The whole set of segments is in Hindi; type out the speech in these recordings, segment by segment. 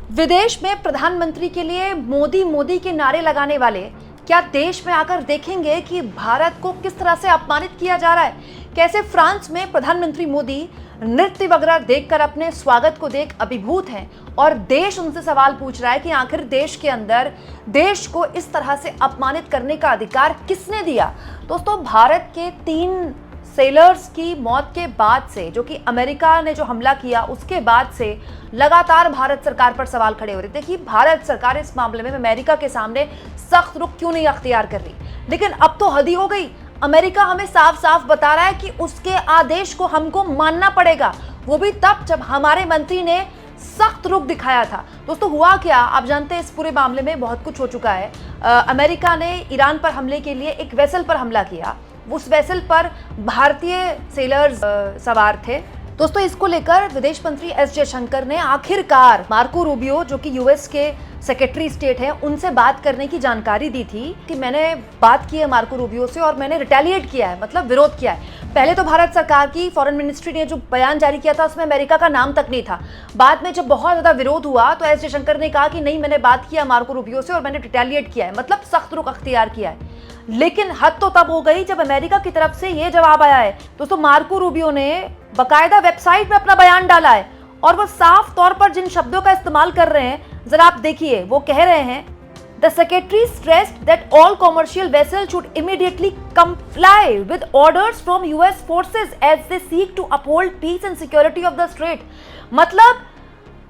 विदेश में प्रधानमंत्री के लिए मोदी मोदी के नारे लगाने वाले क्या देश में आकर देखेंगे कि भारत को किस तरह से अपमानित किया जा रहा है? कैसे फ्रांस में प्रधानमंत्री मोदी नृत्य वगैरह देखकर अपने स्वागत को देख अभिभूत हैं और देश उनसे सवाल पूछ रहा है कि आखिर देश के अंदर देश को इस तरह से अपमानित करने का अधिकार किसने दिया? दोस्तों, भारत के 3 सेलर्स की मौत के बाद से, जो कि अमेरिका ने जो हमला किया उसके बाद से लगातार भारत सरकार पर सवाल खड़े हो रहे थे कि भारत सरकार इस मामले में अमेरिका के सामने सख्त रुख क्यों नहीं अख्तियार कर रही। लेकिन अब तो हद ही हो गई। अमेरिका हमें साफ साफ बता रहा है कि उसके आदेश को हमको मानना पड़ेगा, वो भी तब जब हमारे मंत्री ने सख्त रुख दिखाया था। दोस्तों, हुआ क्या आप जानते हैं? इस पूरे मामले में बहुत कुछ हो चुका है। अमेरिका ने ईरान पर हमले के लिए एक वेसल पर हमला किया। उस वेसल पर भारतीय सेलर्स सवार थे। दोस्तों, इसको लेकर विदेश मंत्री एस जयशंकर ने आखिरकार मार्को रूबियो, जो कि यूएस के सेक्रेटरी स्टेट हैं, उनसे बात करने की जानकारी दी थी कि मैंने बात की है मार्को रूबियो से और मैंने रिटेलिएट किया है, मतलब विरोध किया है। पहले तो भारत सरकार की फॉरेन मिनिस्ट्री ने जो बयान जारी किया था उसमें अमेरिका का नाम तक नहीं था। बाद में जब बहुत ज्यादा विरोध हुआ तो एस जयशंकर ने कहा कि नहीं, मैंने बात किया मार्को रूबियो से और मैंने रिटेलिएट किया है, मतलब सख्त रुख अख्तियार किया है। लेकिन हद तो तब हो गई जब अमेरिका की तरफ से ये जवाब आया है। दोस्तों, मार्को रूबियो ने बकायदा वेबसाइट पे अपना बयान डाला है और वो साफ तौर पर जिन शब्दों का इस्तेमाल कर रहे हैं जरा आप देखिए। वो कह रहे हैं, the secretary stressed that all commercial vessels should immediately comply with orders from US forces as they seek to uphold peace and security of the strait. मतलब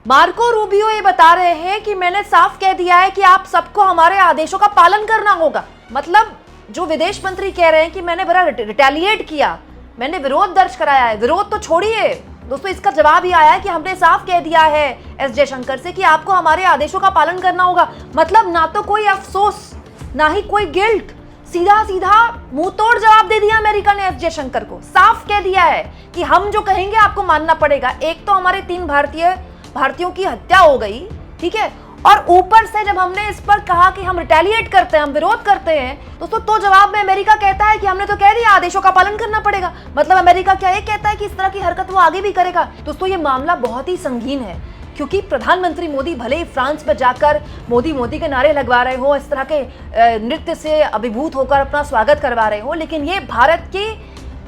मार्को रूबियो ये बता रहे हैं कि मैंने साफ कह दिया है कि आप सबको हमारे आदेशों का पालन करना होगा। मतलब जो विदेश मंत्री कह रहे हैं कि मैंने बड़ा रिटेलिएट किया, मैंने विरोध दर्ज कराया है। विरोध तो छोड़िए दोस्तों, इसका जवाब ही आया है कि हमने साफ कह दिया है एस जयशंकर से कि आपको हमारे आदेशों का पालन करना होगा। मतलब ना तो कोई अफसोस, ना ही कोई गिल्ट, सीधा सीधा मुंह तोड़ जवाब दे दिया अमेरिका ने एस जयशंकर को। साफ कह दिया है कि हम जो कहेंगे आपको मानना पड़ेगा। एक तो हमारे 3 भारतीयों की हत्या हो गई, ठीक है, और ऊपर से जब हमने इस पर कहा कि हम रिटेलिएट करते हैं, हम विरोध करते हैं दोस्तों, तो जवाब में अमेरिका कहता है कि हमने तो कह दिया आदेशों का पालन करना पड़ेगा। मतलब अमेरिका क्या ये कहता है कि इस तरह की हरकत वो आगे भी करेगा? दोस्तों, ये मामला बहुत ही संगीन है क्योंकि प्रधानमंत्री मोदी भले ही फ्रांस में जाकर मोदी मोदी के नारे लगवा रहे हो, इस तरह के नृत्य से अभिभूत होकर अपना स्वागत करवा रहे हो, लेकिन ये भारत के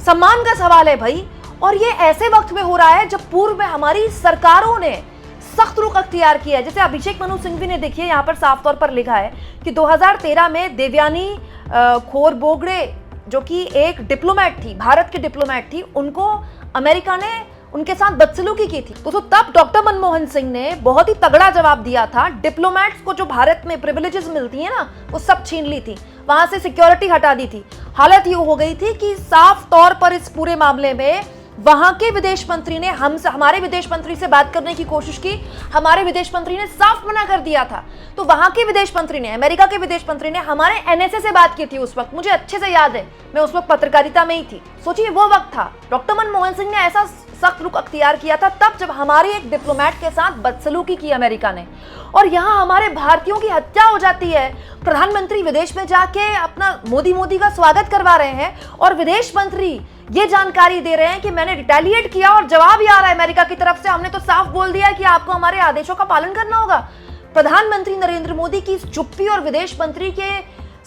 सम्मान का सवाल है भाई। और ये ऐसे वक्त में हो रहा है जब पूर्व में हमारी सरकारों ने सख्त रुख अख्तियार किया है। जैसे अभिषेक मनु सिंघवी ने, देखिए यहाँ पर साफ तौर पर लिखा है कि 2013 में देवयानी खोरबोगड़े, जो कि एक डिप्लोमेट थी, भारत की डिप्लोमेट थी, उनको अमेरिका ने उनके साथ बदसलूकी की थी। तो तब डॉक्टर मनमोहन सिंह ने बहुत ही तगड़ा जवाब दिया था। डिप्लोमेट्स को जो भारत में प्रिविलेजेस मिलती है ना, वो सब छीन ली थी, वहां से सिक्योरिटी हटा दी थी। हालत ये हो गई थी कि साफ तौर पर इस पूरे मामले में वहां के विदेश मंत्री ने हमारे विदेश मंत्री से बात करने की कोशिश की। हमारे विदेश मंत्री ने साफ मना कर दिया था। तो वहां के विदेश मंत्री ने, अमेरिका के विदेश मंत्री ने हमारे एनएसए से बात की थी उस वक्त। मुझे अच्छे से याद है, मैं उस वक्त पत्रकारिता में ही थी। सोचिए, वो वक्त था, डॉक्टर मनमोहन सिंह ने ऐसा सख्त रुख अख्तियार किया था तब जब हमारे एक डिप्लोमेट के साथ बदसलूकी की अमेरिका ने, और यहाँ हमारे भारतीयों की हत्या हो जाती है। प्रधानमंत्री विदेश में जाके अपना मोदी का स्वागत करवा रहे हैं और विदेश मंत्री ये जानकारी दे रहे हैं कि मैंने रिटेलिएट किया और जवाब ही आ रहा है अमेरिका की तरफ से, हमने तो साफ बोल दिया है कि आपको हमारे आदेशों का पालन करना होगा। प्रधानमंत्री नरेंद्र मोदी की इस चुप्पी और विदेश मंत्री के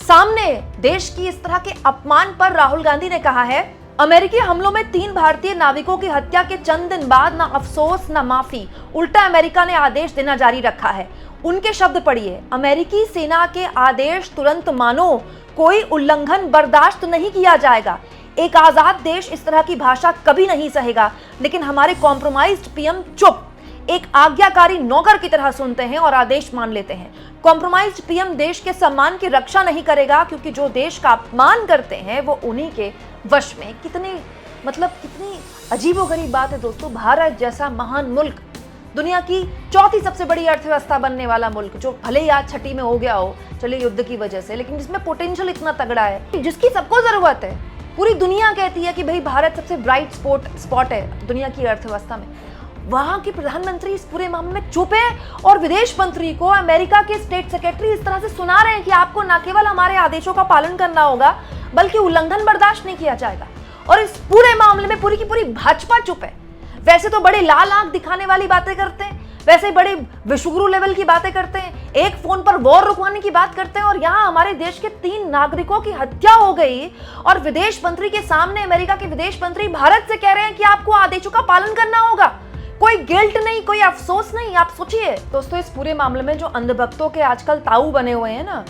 सामने देश की इस तरह के अपमान पर राहुल गांधी ने कहा है, अमेरिकी हमलों में 3 भारतीय नाविकों की हत्या के चंद दिन बाद ना अफसोस ना माफी, उल्टा अमेरिका ने आदेश देना जारी रखा है। उनके शब्द पढ़िए, अमेरिकी सेना के आदेश तुरंत मानो, कोई उल्लंघन बर्दाश्त नहीं किया जाएगा। एक आजाद देश इस तरह की भाषा कभी नहीं सहेगा, लेकिन हमारे कॉम्प्रोमाइज्ड पीएम चुप, एक आज्ञाकारी नौकर की तरह सुनते हैं और आदेश मान लेते हैं। कॉम्प्रोमाइज्ड पीएम देश के सम्मान की रक्षा नहीं करेगा, क्योंकि जो देश का अपमान करते हैं वो उन्हीं के वश में। कितनी अजीबोगरीब बात है दोस्तों। भारत जैसा महान मुल्क, दुनिया की 4थी सबसे बड़ी अर्थव्यवस्था बनने वाला मुल्क, जो भले ही आज 6ठी में हो गया हो, चलिए युद्ध की वजह से, लेकिन जिसमें पोटेंशियल इतना तगड़ा है, जिसकी सबको जरूरत है। पूरी दुनिया कहती है कि भाई भारत सबसे ब्राइट स्पॉट है दुनिया की अर्थव्यवस्था में। वहां के प्रधानमंत्री इस पूरे मामले में चुप है और विदेश मंत्री को अमेरिका के स्टेट सेक्रेटरी इस तरह से सुना रहे हैं कि आपको न केवल हमारे आदेशों का पालन करना होगा, बल्कि उल्लंघन बर्दाश्त नहीं किया जाएगा। और इस पूरे मामले में पूरी की पूरी भाजपा चुप है। वैसे तो बड़े लाल आंख दिखाने वाली बातें करते हैं, वैसे ही बड़ी विश्वगुरु लेवल की बातें करते हैं, एक फोन पर वॉर रुकवाने की बात करते हैं, और यहाँ हमारे देश के 3 नागरिकों की हत्या हो गई और विदेश मंत्री के सामने अमेरिका के विदेश मंत्री भारत से कह रहे हैं कि आपको आदेशों का पालन करना होगा। कोई गिल्ट नहीं, कोई अफसोस नहीं। आप सोचिए दोस्तों, इस पूरे मामले में जो अंधभक्तों के आजकल ताऊ बने हुए हैं ना,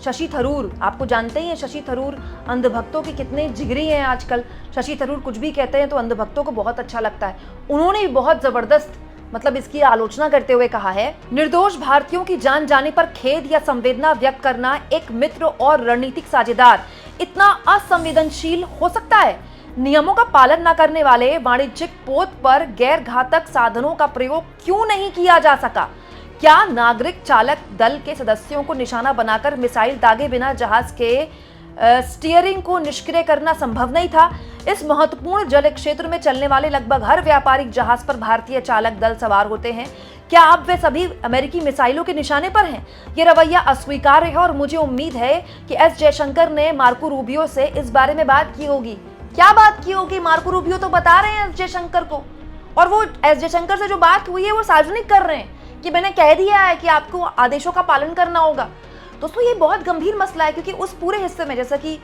शशि थरूर, आपको जानते ही हैं शशि थरूर अंधभक्तों के कितने जिगरी हैं आजकल। शशि थरूर कुछ भी कहते हैं तो अंधभक्तों को बहुत अच्छा लगता है। उन्होंने भी बहुत जबरदस्त इसकी आलोचना करते हुए कहा है, निर्दोष भारतीयों की जान जाने पर खेद या संवेदना व्यक्त करना एक मित्र और रणनीतिक साझेदार इतना असंवेदनशील हो सकता है? नियमों का पालन न करने वाले वाणिज्यिक पोत पर गैर घातक साधनों का प्रयोग क्यों नहीं किया जा सका? क्या नागरिक चालक दल के सदस्यों को निशाना बनाकर मिसाइल दागे बिना जहाज के स्टीयरिंग को निष्क्रिय करना संभव नहीं था? इस महत्वपूर्ण जल क्षेत्र में चलने वाले लगभग हर व्यापारिक जहाज पर भारतीय चालक दल सवार होते हैं। क्या अब वे सभी अमेरिकी मिसाइलों के निशाने पर हैं? ये रवैया अस्वीकार्य है और मुझे उम्मीद है कि एस जयशंकर ने मार्को रूबियो से इस बारे में बात की होगी। क्या बात की होगी? मार्को रूबियो तो बता रहे हैं एस जयशंकर को, और वो एस जयशंकर से जो बात हुई है वो सार्वजनिक कर रहे हैं कि मैंने कह दिया है कि आपको आदेशों का पालन करना होगा। दोस्तों ये बहुत गंभीर मसला है, क्योंकि उस पूरे हिस्से में, जैसा कि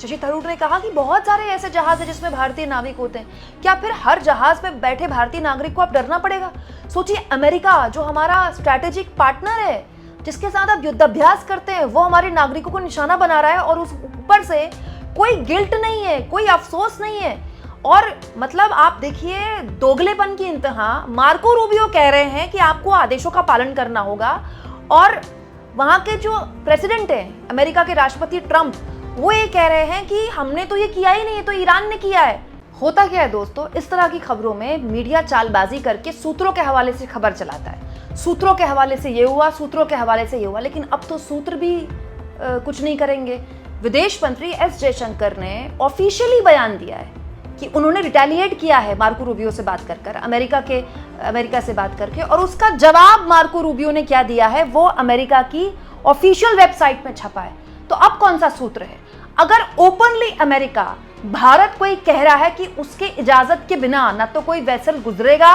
शशि थरूर ने कहा कि बहुत सारे ऐसे जहाज हैं जिसमें भारतीय नाविक होते हैं, क्या फिर हर जहाज में बैठे भारतीय नागरिक को अब डरना पड़ेगा? सोचिए, अमेरिका जो हमारा स्ट्रैटेजिक पार्टनर है, जिसके साथ आप युद्धाभ्यास करते हैं, वो हमारे नागरिकों को निशाना बना रहा है, और उस ऊपर से कोई गिल्ट नहीं है, कोई अफसोस नहीं है। और आप देखिए दोगलेपन की इंतहा। मार्को रूबियो कह रहे हैं कि आपको आदेशों का पालन करना होगा, और वहां के जो प्रेसिडेंट हैं, अमेरिका के राष्ट्रपति ट्रंप, वो ये कह रहे हैं कि हमने तो ये किया ही नहीं, तो ईरान ने किया है। होता क्या है दोस्तों, इस तरह की खबरों में मीडिया चालबाजी करके सूत्रों के हवाले से खबर चलाता है। सूत्रों के हवाले से ये हुआ, सूत्रों के हवाले से ये हुआ, लेकिन अब तो सूत्र भी कुछ नहीं करेंगे। विदेश मंत्री एस जयशंकर ने ऑफिशियली बयान दिया है कि उन्होंने रिटेलिएट किया है मार्को रूबियो से बात कर अमेरिका से बात करके, और उसका जवाब मार्को रूबियो ने क्या दिया है वो अमेरिका की ऑफिशियल वेबसाइट में छपा है। तो अब कौन सा सूत्र है? अगर ओपनली अमेरिका भारत को कह रहा है कि उसके इजाजत के बिना न तो कोई वेसल गुजरेगा,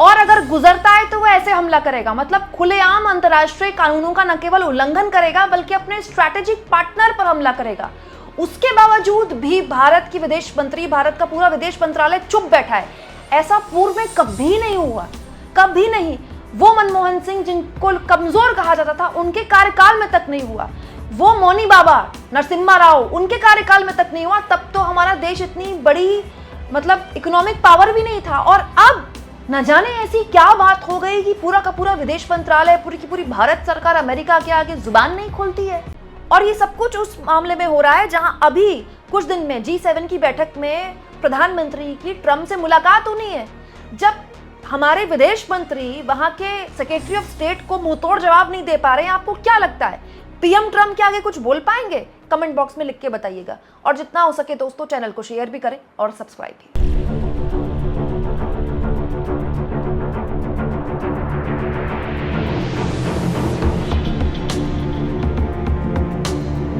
और अगर गुजरता है तो वो ऐसे हमला करेगा, खुलेआम अंतर्राष्ट्रीय कानूनों का न केवल उल्लंघन करेगा बल्कि अपने स्ट्रैटेजिक पार्टनर पर हमला करेगा, उसके बावजूद भी भारत की विदेश मंत्री, भारत का पूरा विदेश मंत्रालय चुप बैठा है। ऐसा पूर्व में कभी नहीं हुआ, कभी नहीं। वो मनमोहन सिंह जिनको कमजोर कहा जाता था, उनके कार्यकाल में तक नहीं हुआ। वो मौनी बाबा, नरसिम्हा राव, उनके कार्यकाल में तक नहीं हुआ। तब तो हमारा देश इतनी बड़ी इकोनॉमिक पावर भी नहीं था। और अब न जाने ऐसी क्या बात हो गई कि पूरा का पूरा विदेश मंत्रालय, पूरी की पूरी भारत सरकार अमेरिका के आगे जुबान नहीं खोलती है। और ये सब कुछ उस मामले में हो रहा है जहां अभी कुछ दिन में G7 की बैठक में प्रधानमंत्री की ट्रंप से मुलाकात होनी है। जब हमारे विदेश मंत्री वहां के सेक्रेटरी ऑफ स्टेट को मुंहतोड़ जवाब नहीं दे पा रहे हैं, आपको क्या लगता है पीएम ट्रंप के आगे कुछ बोल पाएंगे? कमेंट बॉक्स में लिख के बताइएगा। और जितना हो सके दोस्तों, चैनल को शेयर भी करें और सब्सक्राइब भी।